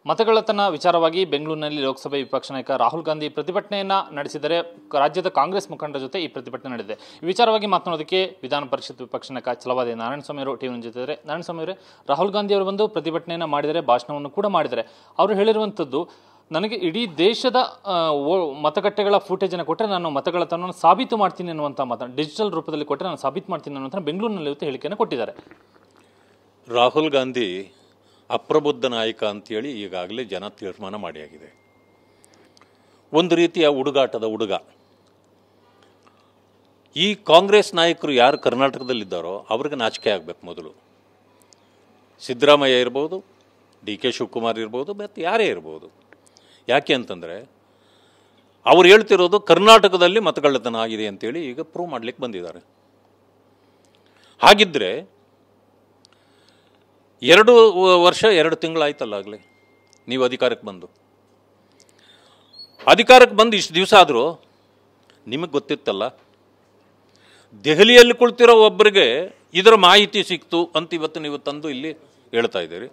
ಮತಗಳ್ಳತನ ವಿಚಾರವಾಗಿ ಬೆಂಗಳೂರಿನಲ್ಲಿ ಲೋಕಸಭೆ ವಿಪಕ್ಷ ನಾಯಕ ರಾಹುಲ್ ಗಾಂಧಿ ಪ್ರತಿಭಟನೆಯನ್ನ ನಡೆಸಿದರೆ ರಾಜ್ಯದ ಕಾಂಗ್ರೆಸ್ ಮುಖಂಡರ ಜೊತೆ ಈ ಪ್ರತಿಭಟನೆ ನಡೆದಿದೆ. ಈ ವಿಚಾರವಾಗಿ ಮಾತನಾಡೋದಕ್ಕೆ ವಿಧಾನ ಪರಿಷತ್ ವಿಪಕ್ಷ ನಾಯಕ ಛಲವಾದಿ ನಾರಾಯಣಸ್ವಾಮಿ ಅವರು ಟಿವಿ ಜೊತೆ ಇದ್ದಾರೆ. ನಾರಾಯಣಸ್ವಾಮಿ ಅವರೇ, ರಾಹುಲ್ ಗಾಂಧಿ ಅವರು ಬಂದು ಪ್ರತಿಭಟನೆಯನ್ನ ಮಾಡಿದರೆ, ಭಾಷಣವನ್ನು ಕೂಡ ಮಾಡಿದ್ದಾರೆ. ಅವರು ಹೇಳಿರುವಂಥದ್ದು, ನನಗೆ ಇಡೀ ದೇಶದ ಮತಗಟ್ಟೆಗಳ ಫುಟೇಜನ್ನು ಕೊಟ್ಟರೆ ನಾನು ಮತಗಳ್ಳತನವನ್ನು ಸಾಬೀತು ಮಾಡ್ತೀನಿ ಅನ್ನುವಂಥ ಮಾತನ್ನು, ಡಿಜಿಟಲ್ ರೂಪದಲ್ಲಿ ಕೊಟ್ಟರೆ ನಾನು ಸಾಬೀತು ಮಾಡ್ತೀನಿ ಅನ್ನುವಂಥ ಬೆಂಗಳೂರಿನಲ್ಲಿ ಇವತ್ತು ಹೇಳಿಕೆಯನ್ನು ಕೊಟ್ಟಿದ್ದಾರೆ. ರಾಹುಲ್ ಗಾಂಧಿ ಅಪ್ರಬುದ್ಧ ನಾಯಕ ಅಂತೇಳಿ ಈಗಾಗಲೇ ಜನ ತೀರ್ಮಾನ ಮಾಡಿಯಾಗಿದೆ. ಒಂದು ರೀತಿಯ ಹುಡುಗಾಟದ ಹುಡುಗ. ಈ ಕಾಂಗ್ರೆಸ್ ನಾಯಕರು ಯಾರು ಕರ್ನಾಟಕದಲ್ಲಿದ್ದಾರೋ ಅವ್ರಿಗೆ ನಾಚಿಕೆ ಆಗಬೇಕು. ಮೊದಲು ಸಿದ್ದರಾಮಯ್ಯ ಇರ್ಬೋದು, ಡಿ ಕೆ ಶಿವಕುಮಾರ್ ಇರ್ಬೋದು, ಮತ್ತು ಯಾರೇ ಇರ್ಬೋದು. ಯಾಕೆ ಅಂತಂದರೆ ಅವ್ರು ಹೇಳ್ತಿರೋದು ಕರ್ನಾಟಕದಲ್ಲಿ ಮತಗಳ್ಳತನ ಆಗಿದೆ ಅಂತೇಳಿ ಈಗ ಪ್ರೂವ್ ಮಾಡಲಿಕ್ಕೆ ಬಂದಿದ್ದಾರೆ. ಹಾಗಿದ್ದರೆ 2 ವರ್ಷ 2 ತಿಂಗಳಾಯ್ತಲ್ಲ ಆಗಲಿ ನೀವು ಅಧಿಕಾರಕ್ಕೆ ಬಂದು ಇಷ್ಟು ದಿವಸ ಆದರೂ ನಿಮಗೆ ಗೊತ್ತಿತ್ತಲ್ಲ. ದೆಹಲಿಯಲ್ಲಿ ಕುಳಿತಿರೋ ಒಬ್ಬರಿಗೆ ಇದರ ಮಾಹಿತಿ ಸಿಕ್ತು ಅಂತ ಇವತ್ತು ನೀವು ತಂದು ಇಲ್ಲಿ ಹೇಳ್ತಾ ಇದ್ದೀರಿ.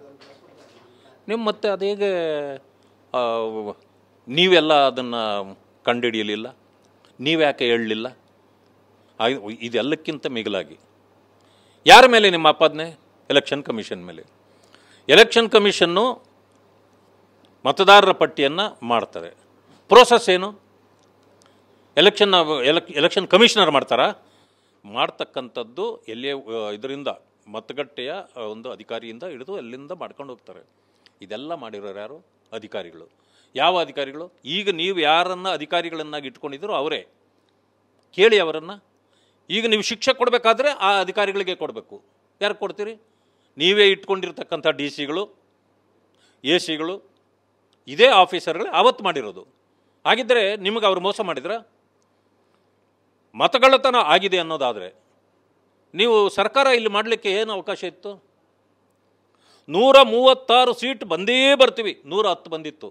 ನೀವು ಮತ್ತೆ ಅದೇಗೆ ನೀವೆಲ್ಲ ಅದನ್ನು ಕಂಡುಹಿಡಿಯಲಿಲ್ಲ, ನೀವ್ಯಾಕೆ ಹೇಳಲಿಲ್ಲ? ಇದೆಲ್ಲಕ್ಕಿಂತ ಮಿಗಿಲಾಗಿ ಯಾರ ಮೇಲೆ ನಿಮ್ಮ ಆಪಾದನೆ? ಎಲೆಕ್ಷನ್ ಕಮಿಷನ್ ಮೇಲೆ. ಎಲೆಕ್ಷನ್ ಕಮಿಷನ್ನು ಮತದಾರರ ಪಟ್ಟಿಯನ್ನು ಮಾಡ್ತಾರೆ. ಪ್ರೋಸೆಸ್ ಏನು? ಎಲೆಕ್ಷನ್ ಕಮಿಷನರ್ ಮಾಡ್ತಾರಾ? ಮಾಡ್ತಕ್ಕಂಥದ್ದು ಎಲ್ಲಿಯೇ ಇದರಿಂದ ಮತಗಟ್ಟೆಯ ಒಂದು ಅಧಿಕಾರಿಯಿಂದ ಹಿಡಿದು ಎಲ್ಲಿಂದ ಮಾಡ್ಕೊಂಡು ಹೋಗ್ತಾರೆ. ಇದೆಲ್ಲ ಮಾಡಿರೋರು ಯಾರು? ಅಧಿಕಾರಿಗಳು. ಯಾವ ಅಧಿಕಾರಿಗಳು? ಈಗ ನೀವು ಯಾರನ್ನು ಅಧಿಕಾರಿಗಳನ್ನಾಗಿ ಇಟ್ಕೊಂಡಿದ್ದೀರೋ ಅವರೇ. ಕೇಳಿ ಅವರನ್ನು. ಈಗ ನೀವು ಶಿಕ್ಷೆ ಕೊಡಬೇಕಾದ್ರೆ ಆ ಅಧಿಕಾರಿಗಳಿಗೆ ಕೊಡಬೇಕು. ಯಾರು ಕೊಡ್ತೀರಿ? ನೀವೇ ಇಟ್ಕೊಂಡಿರ್ತಕ್ಕಂಥ ಡಿ ಸಿಗಳು, ಎ ಸಿಗಳು, ಇದೇ ಆಫೀಸರ್ಗಳೇ ಅವತ್ತು ಮಾಡಿರೋದು. ಹಾಗಿದ್ದರೆ ನಿಮಗೆ ಅವರು ಮೋಸ ಮಾಡಿದ್ರ? ಮತಗಳ್ಳತನ ಆಗಿದೆ ಅನ್ನೋದಾದರೆ ನೀವು ಸರ್ಕಾರ ಇಲ್ಲಿ ಮಾಡಲಿಕ್ಕೆ ಏನು ಅವಕಾಶ ಇತ್ತು? 136 ಸೀಟ್ ಬಂದೇ ಬರ್ತೀವಿ. 110 ಬಂದಿತ್ತು.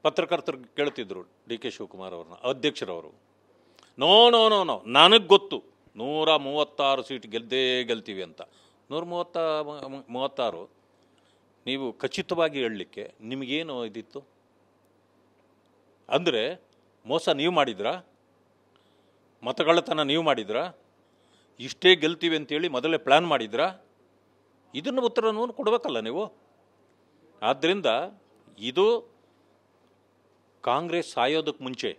ಪತ್ರಕರ್ತರು ಕೇಳ್ತಿದ್ರು ಡಿ ಕೆ ಶಿವಕುಮಾರ್ ಅವ್ರನ್ನ, ಅಧ್ಯಕ್ಷರವರು. ನೋ ನೋ ನೋ ನೋ ನನಗೆ ಗೊತ್ತು 136 ಸೀಟ್ ಗೆಲ್ತೀವಿ ಅಂತ. 136 ನೀವು ಖಚಿತವಾಗಿ ಹೇಳಲಿಕ್ಕೆ ನಿಮಗೇನು ಇದಿತ್ತು? ಅಂದರೆ ಮೋಸ ನೀವು ಮಾಡಿದ್ರಾ? ಮತಗಳ್ಳತನ ನೀವು ಮಾಡಿದ್ರಾ? ಇಷ್ಟೇ ಗೆಲ್ತೀವಿ ಅಂತೇಳಿ ಮೊದಲೇ ಪ್ಲ್ಯಾನ್ ಮಾಡಿದ್ರಾ? ಇದನ್ನು ಉತ್ತರನೂ ಕೊಡಬೇಕಲ್ಲ ನೀವು. ಆದ್ದರಿಂದ ಇದು ಕಾಂಗ್ರೆಸ್ ಸಾಯೋದಕ್ಕೆ ಮುಂಚೆ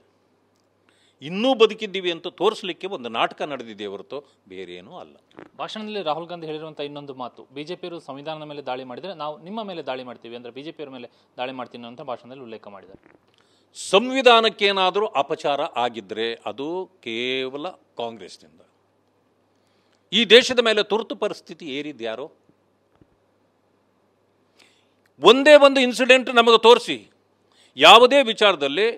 ಇನ್ನೂ ಬದುಕಿದ್ದೀವಿ ಅಂತ ತೋರಿಸಲಿಕ್ಕೆ ಒಂದು ನಾಟಕ ನಡೆದಿದೆ ಹೊರತು ಬೇರೆ ಏನೂ ಅಲ್ಲ. ಭಾಷಣದಲ್ಲಿ ರಾಹುಲ್ ಗಾಂಧಿ ಹೇಳಿರುವಂಥ ಇನ್ನೊಂದು ಮಾತು, ಬಿಜೆಪಿಯವರು ಸಂವಿಧಾನದ ಮೇಲೆ ದಾಳಿ ಮಾಡಿದರೆ ನಾವು ನಿಮ್ಮ ಮೇಲೆ ದಾಳಿ ಮಾಡ್ತೀವಿ, ಅಂದರೆ ಬಿಜೆಪಿಯವರ ಮೇಲೆ ದಾಳಿ ಮಾಡ್ತೀನಿ ಅಂತ ಭಾಷಣದಲ್ಲಿ ಉಲ್ಲೇಖ ಮಾಡಿದ್ದಾರೆ. ಸಂವಿಧಾನಕ್ಕೇನಾದರೂ ಅಪಚಾರ ಆಗಿದ್ದರೆ ಅದು ಕೇವಲ ಕಾಂಗ್ರೆಸ್ನಿಂದ. ಈ ದೇಶದ ಮೇಲೆ ತುರ್ತು ಪರಿಸ್ಥಿತಿ ಏರಿದ್ಯಾರೋ? ಒಂದೇ ಒಂದು ಇನ್ಸಿಡೆಂಟ್ ನಮಗೆ ತೋರಿಸಿ. ಯಾವುದೇ ವಿಚಾರದಲ್ಲಿ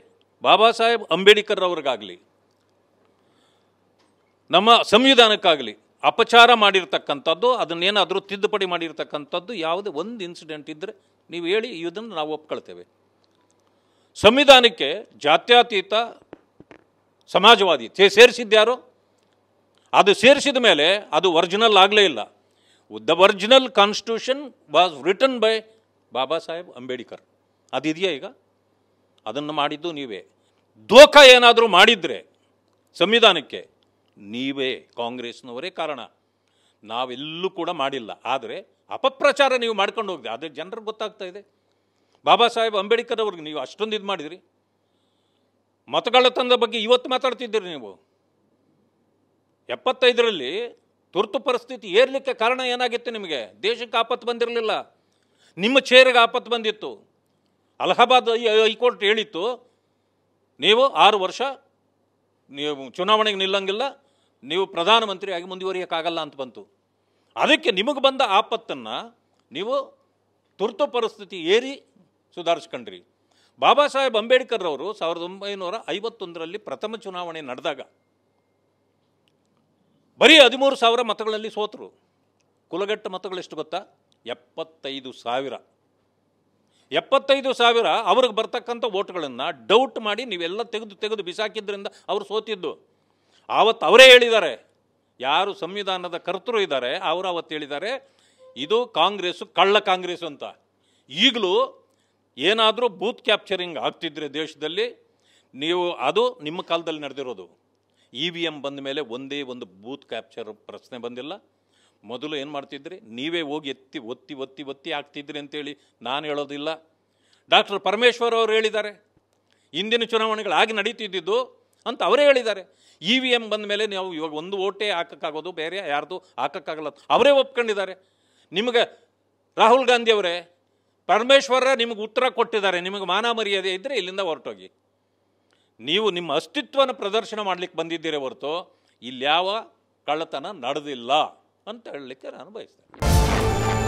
ಬಾಬಾ ಸಾಹೇಬ್ ಅಂಬೇಡ್ಕರ್ ಅವ್ರಿಗಾಗಲಿ ನಮ್ಮ ಸಂವಿಧಾನಕ್ಕಾಗಲಿ ಅಪಚಾರ ಮಾಡಿರ್ತಕ್ಕಂಥದ್ದು, ಅದನ್ನೇನಾದರೂ ತಿದ್ದುಪಡಿ ಮಾಡಿರ್ತಕ್ಕಂಥದ್ದು ಯಾವುದೇ ಒಂದು ಇನ್ಸಿಡೆಂಟ್ ಇದ್ದರೆ ನೀವು ಹೇಳಿ, ಇದನ್ನು ನಾವು ಒಪ್ಕೊಳ್ತೇವೆ. ಸಂವಿಧಾನಕ್ಕೆ ಜಾತ್ಯತೀತ ಸಮಾಜವಾದಿ ಸೇರಿಸಿದ್ಯಾರೋ? ಅದು ಸೇರಿಸಿದ ಮೇಲೆ ಅದು ಒರಿಜಿನಲ್ ಆಗಲೇ ಇಲ್ಲ. The original constitution was written by Baba Saheb Ambedkar. ಅದಿದೆಯಾ ಈಗ? ಅದನ್ನು ಮಾಡಿದ್ದು ನೀವೇ. ದೋಖ ಏನಾದರೂ ಮಾಡಿದರೆ ಸಂವಿಧಾನಕ್ಕೆ ನೀವೇ, ಕಾಂಗ್ರೆಸ್ನವರೇ ಕಾರಣ. ನಾವೆಲ್ಲೂ ಕೂಡ ಮಾಡಿಲ್ಲ. ಆದರೆ ಅಪಪ್ರಚಾರ ನೀವು ಮಾಡ್ಕೊಂಡು ಹೋಗಿದೆ. ಆದರೆ ಜನರಿಗೆ ಗೊತ್ತಾಗ್ತಾ ಇದೆ. ಬಾಬಾ ಸಾಹೇಬ್ ಅಂಬೇಡ್ಕರ್ ಅವ್ರಿಗೆ ನೀವು ಅಷ್ಟೊಂದು ಇದು ಮಾಡಿದಿರಿ. ಮತಗಳ್ಳತನದ ಬಗ್ಗೆ ಇವತ್ತು ಮಾತಾಡ್ತಿದ್ದೀರಿ ನೀವು. 75ರಲ್ಲಿ ತುರ್ತು ಪರಿಸ್ಥಿತಿ ಏರ್ಲಿಕ್ಕೆ ಕಾರಣ ಏನಾಗಿತ್ತು? ನಿಮಗೆ ದೇಶಕ್ಕೆ ಆಪತ್ತು ಬಂದಿರಲಿಲ್ಲ, ನಿಮ್ಮ ಚೇರಿಗೆ ಆಪತ್ತು ಬಂದಿತ್ತು. ಅಲಹಾಬಾದ್ ಹೈಕೋರ್ಟ್ ಹೇಳಿತ್ತು, ನೀವು 6 ವರ್ಷ ನೀವು ಚುನಾವಣೆಗೆ ನಿಲ್ಲಂಗಿಲ್ಲ, ನೀವು ಪ್ರಧಾನಮಂತ್ರಿಯಾಗಿ ಮುಂದುವರಿಯೋಕ್ಕಾಗಲ್ಲ ಅಂತ ಬಂತು. ಅದಕ್ಕೆ ನಿಮಗೆ ಬಂದ ಆಪತ್ತನ್ನು ನೀವು ತುರ್ತು ಪರಿಸ್ಥಿತಿ ಏರಿ ಸುಧಾರಿಸ್ಕೊಂಡ್ರಿ. ಬಾಬಾ ಸಾಹೇಬ್ ಅಂಬೇಡ್ಕರ್ ಅವರು 1951ರಲ್ಲಿ ಪ್ರಥಮ ಚುನಾವಣೆ ನಡೆದಾಗ ಬರೀ 13,000 ಮತಗಳಲ್ಲಿ ಸೋತರು. ಕುಲಗೆಟ್ಟ ಮತಗಳೆಷ್ಟು ಗೊತ್ತಾ? 75,000. 75,000 ಅವ್ರಿಗೆ ಬರ್ತಕ್ಕಂಥ ಓಟ್ಗಳನ್ನು ಡೌಟ್ ಮಾಡಿ ನೀವೆಲ್ಲ ತೆಗೆದು ಬಿಸಾಕಿದ್ರಿಂದ ಅವರು ಸೋತಿದ್ದು. ಆವತ್ತು ಅವರೇ ಹೇಳಿದ್ದಾರೆ, ಯಾರು ಸಂವಿಧಾನದ ಕರ್ತರು ಇದ್ದಾರೆ ಅವರು ಅವತ್ತು ಹೇಳಿದ್ದಾರೆ, ಇದು ಕಾಂಗ್ರೆಸ್ಸು ಕಳ್ಳ ಕಾಂಗ್ರೆಸ್ ಅಂತ. ಈಗಲೂ ಏನಾದರೂ ಬೂತ್ ಕ್ಯಾಪ್ಚರಿಂಗ್ ಆಗ್ತಿದ್ರೆ ದೇಶದಲ್ಲಿ, ನೀವು ಅದು ನಿಮ್ಮ ಕಾಲದಲ್ಲಿ ನಡೆದಿರೋದು. EVM ಬಂದ ಮೇಲೆ ಒಂದೇ ಒಂದು ಬೂತ್ ಕ್ಯಾಪ್ಚರ್ ಪ್ರಶ್ನೆ ಬಂದಿಲ್ಲ. ಮೊದಲು ಏನು ಮಾಡ್ತಿದ್ರಿ, ನೀವೇ ಹೋಗಿ ಎತ್ತಿ ಒತ್ತಿ ಒತ್ತಿ ಒತ್ತಿ ಆಗ್ತಿದ್ರಿ ಅಂತೇಳಿ ನಾನು ಹೇಳೋದಿಲ್ಲ. ಡಾಕ್ಟರ್ ಪರಮೇಶ್ವರ್ ಅವರು ಹೇಳಿದ್ದಾರೆ, ಇಂದಿನ ಚುನಾವಣೆಗಳು ಆಗಿ ನಡೀತಿದ್ದು ಅಂತ ಅವರೇ ಹೇಳಿದ್ದಾರೆ. EVM ಬಂದ ಮೇಲೆ ನಾವು ಇವಾಗ ಒಂದು ಓಟೇ ಹಾಕೋಕ್ಕಾಗೋದು, ಬೇರೆ ಯಾರ್ದು ಹಾಕೋಕ್ಕಾಗಲ್ಲ, ಅವರೇ ಒಪ್ಕೊಂಡಿದ್ದಾರೆ. ನಿಮಗೆ ರಾಹುಲ್ ಗಾಂಧಿ ಅವರೇ, ಪರಮೇಶ್ವರ ನಿಮಗೆ ಉತ್ತರ ಕೊಟ್ಟಿದ್ದಾರೆ. ನಿಮಗೆ ಮಾನ ಮರ್ಯಾದೆ ಇದ್ದರೆ ಇಲ್ಲಿಂದ ಹೊರಟೋಗಿ. ನೀವು ನಿಮ್ಮ ಅಸ್ತಿತ್ವನ ಪ್ರದರ್ಶನ ಮಾಡಲಿಕ್ಕೆ ಬಂದಿದ್ದೀರೇ ಹೊರತು ಇಲ್ಲಿ ಯಾವ ಕಳ್ಳತನ ನಡೆದಿಲ್ಲ ಅಂತ ಹೇಳಲಿಕ್ಕೆ ನಾನು ಬಯಸ್ತೇನೆ.